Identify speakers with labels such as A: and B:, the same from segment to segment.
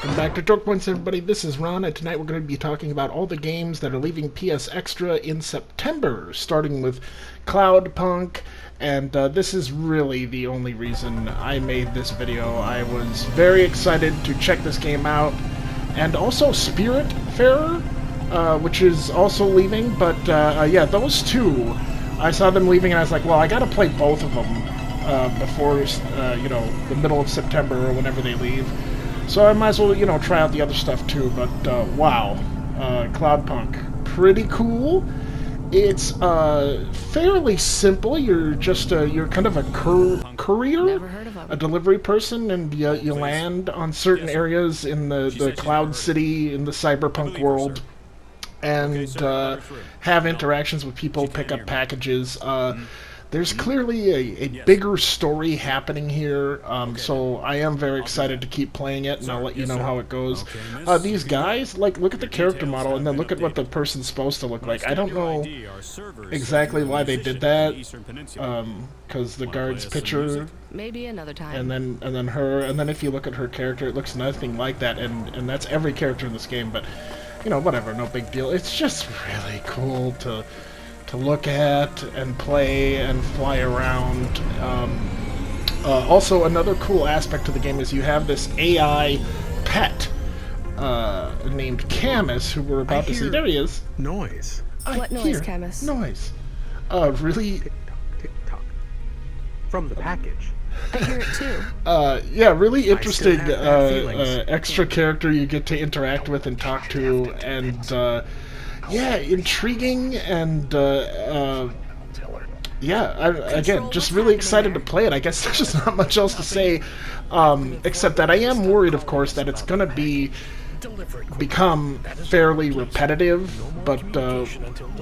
A: Welcome back to Joke Points, everybody. This is Ron, and tonight we're going to be talking about all the games that are leaving PS Extra in September, starting with Cloudpunk, and this is really the only reason I made this video. I was very excited to check this game out, and also Spiritfarer, which is also leaving, but yeah, those two, I saw them leaving, and I was like, well, I gotta play both of them before, you know, the middle of September or whenever they leave. So I might as well, you know, try out the other stuff too, but wow. Cloudpunk. Pretty cool. It's fairly simple. You're just you're kind of a courier, a delivery person, and you land on certain areas in the Cloud City, in the cyberpunk world, and have interactions with people, pick up packages. There's clearly a bigger story happening here, so I am very excited to keep playing it, and I'll let you know how it goes. These guys, like, look at the character model, and then look at what the person's supposed to look like. I don't know exactly why they did that, because the guard's picture,
B: maybe another time,
A: and then her, and then if you look at her character, it looks nothing like that, and that's every character in this game, but, you know, whatever, no big deal. It's just really cool to look at and play and fly around. Also, another cool aspect of the game is you have this AI pet named Camus, who we're about to see. There he is.
C: Noise.
B: What noise, Camus?
A: Noise. Really?
C: Tick tock, tick tock. From the package.
B: I hear it too.
A: Yeah, really interesting
C: feelings.
A: extra character you get to interact with and talk to, and yeah, intriguing, and yeah, again, just really excited to play it. I guess there's just not much else to say, except that I am worried, of course, that it's going to become fairly repetitive, but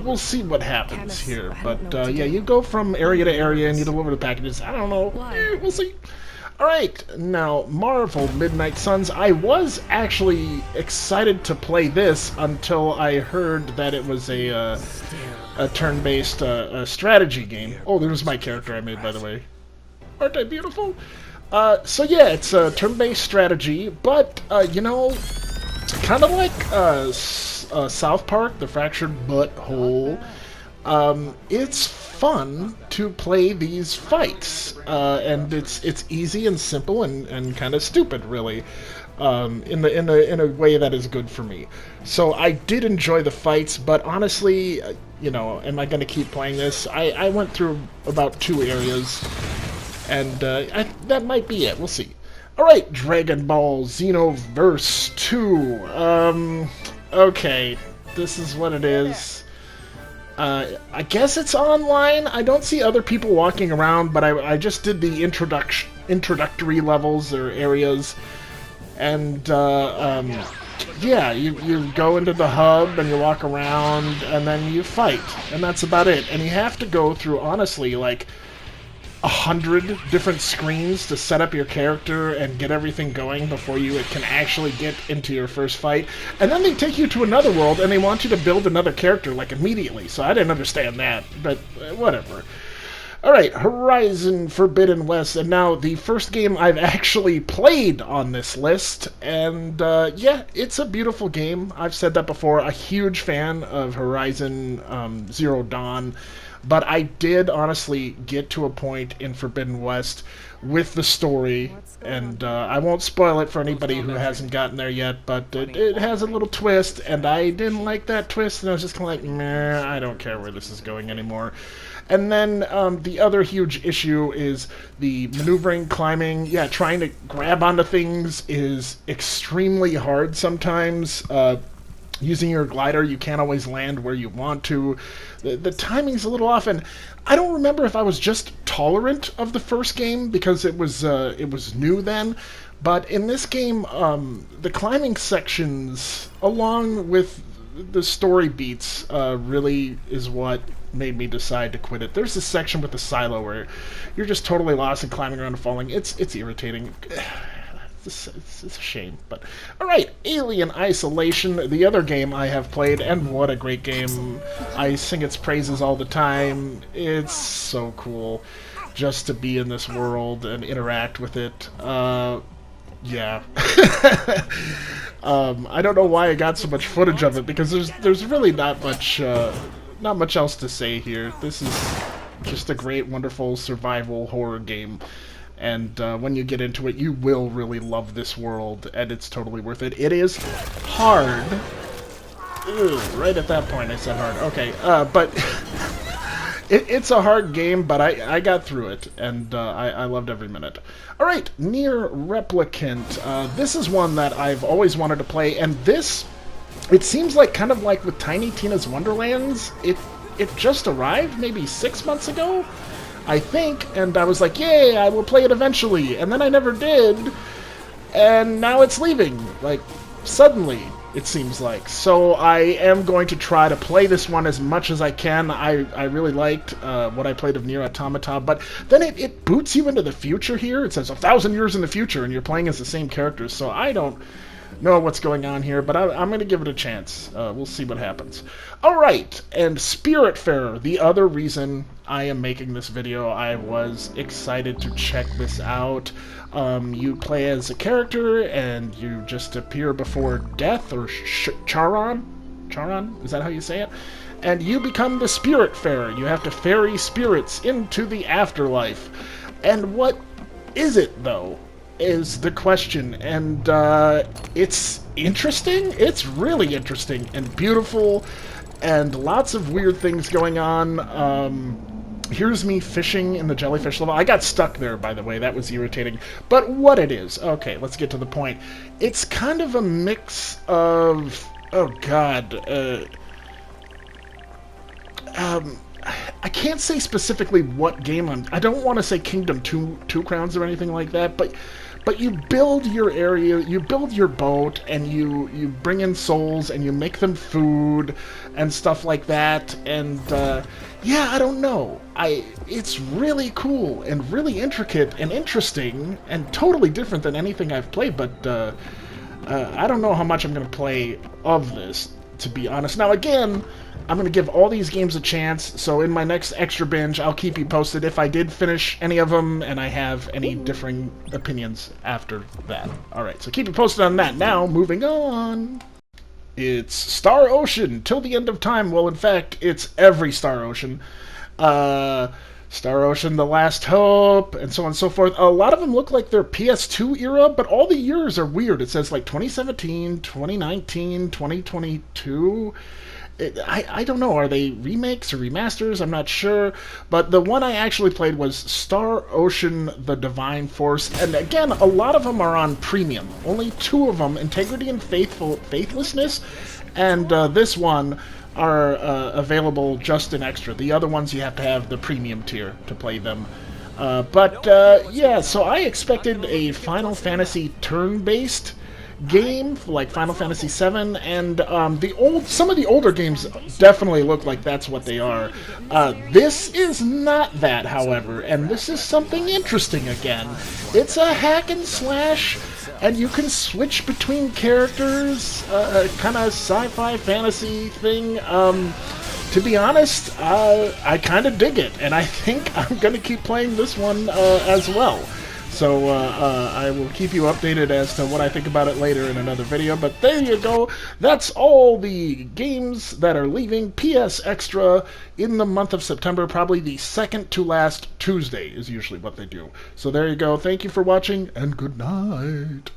A: we'll see what happens here. But yeah, you go from area to area and you deliver the packages. I don't know. We'll see. Alright, now, Marvel Midnight Suns. I was actually excited to play this until I heard that it was a turn-based strategy game. Oh, there's my character I made, by the way. Aren't I beautiful? So yeah, it's a turn-based strategy, but, you know, kind of like South Park, The Fractured Butthole. It's fun to play these fights, and it's easy and simple and kind of stupid, really, in a way that is good for me. So I did enjoy the fights, but honestly, you know, am I going to keep playing this? I went through about 2 areas, and that might be it. We'll see. Alright, Dragon Ball Xenoverse 2. Okay, this is what it is. I guess it's online. I don't see other people walking around, but I just did the introductory levels or areas, and yeah, you go into the hub and you walk around and then you fight, and that's about it. And you have to go through, honestly, like 100 different screens to set up your character and get everything going before you can actually get into your first fight. And then they take you to another world and they want you to build another character, like, immediately. So I didn't understand that, but whatever. Alright, Horizon Forbidden West, and now the first game I've actually played on this list, and yeah, it's a beautiful game. I've said that before, a huge fan of Horizon Zero Dawn. But I did honestly get to a point in Forbidden West with the story, and I won't spoil it for anybody who hasn't gotten there yet, but it has a little twist, and I didn't like that twist, and I was just kind of like, meh, I don't care where this is going anymore. And then the other huge issue is the maneuvering, climbing. Yeah, trying to grab onto things is extremely hard sometimes. Using your glider, you can't always land where you want to. The timing's a little off, and I don't remember if I was just tolerant of the first game because it was new then. But in this game, the climbing sections, along with the story beats, really is what made me decide to quit it. There's this section with the silo where you're just totally lost and climbing around and falling. It's irritating. It's a shame, but alright, Alien Isolation, the other game I have played, and what a great game. I sing its praises all the time. It's so cool just to be in this world and interact with it. Yeah. I don't know why I got so much footage of it, because there's really not much else to say here. This is just a great, wonderful survival horror game. And when you get into it, you will really love this world, and it's totally worth it. It is hard. Ugh, right at that point I said hard. Okay, but it's a hard game, but I got through it, and I loved every minute. Alright, Nier Replicant. This is one that I've always wanted to play, and this, it seems like kind of like with Tiny Tina's Wonderlands, it just arrived maybe 6 months ago, I think, and I was like, yay, I will play it eventually, and then I never did, and now it's leaving, like, suddenly, it seems like. So I am going to try to play this one as much as I can. I really liked what I played of Nier Automata, but then it boots you into the future here. It says 1,000 years in the future, and you're playing as the same characters, so I don't know what's going on here, but I'm going to give it a chance. We'll see what happens. Alright, and Spiritfarer, the other reason I am making this video. I was excited to check this out. You play as a character, and you just appear before death, or Charon? Charon? Is that how you say it? And you become the Spiritfarer. You have to ferry spirits into the afterlife. And what is it, though, is the question. And it's interesting. It's really interesting and beautiful, and lots of weird things going on. Here's me fishing in the jellyfish level. I got stuck there, by the way. That was irritating. But what it is... Okay, let's get to the point. It's kind of a mix of... Oh, God. I can't say specifically what game I don't want to say Kingdom Two Crowns or anything like that, but you build your area, you build your boat, and you bring in souls, and you make them food, and stuff like that, and, yeah, I don't know. It's really cool, and really intricate, and interesting, and totally different than anything I've played, but, I don't know how much I'm gonna play of this, to be honest. Now, again, I'm going to give all these games a chance, so in my next extra binge, I'll keep you posted if I did finish any of them, and I have any differing opinions after that. Alright, so keep you posted on that. Now, moving on. It's Star Ocean, Till the End of Time. Well, in fact, it's every Star Ocean. Star Ocean, The Last Hope, and so on and so forth. A lot of them look like they're PS2 era, but all the years are weird. It says, like, 2017, 2019, 2022... I don't know, are they remakes or remasters? I'm not sure, but the one I actually played was Star Ocean The Divine Force, and again, a lot of them are on premium. Only 2 of them, Integrity and Faithlessness, and this one are available just in extra. The other ones you have to have the premium tier to play them. Yeah, so I expected a Final Fantasy turn-based game like Final Fantasy VII, and some of the older games definitely look like that's what they are. This is not that, however, and this is something interesting again. It's a hack and slash, and you can switch between characters, kind of sci-fi fantasy thing. To be honest, I kind of dig it, and I think I'm going to keep playing this one as well. So, I will keep you updated as to what I think about it later in another video, but there you go. That's all the games that are leaving PS Extra in the month of September. Probably the second to last Tuesday is usually what they do. So there you go. Thank you for watching, and good night.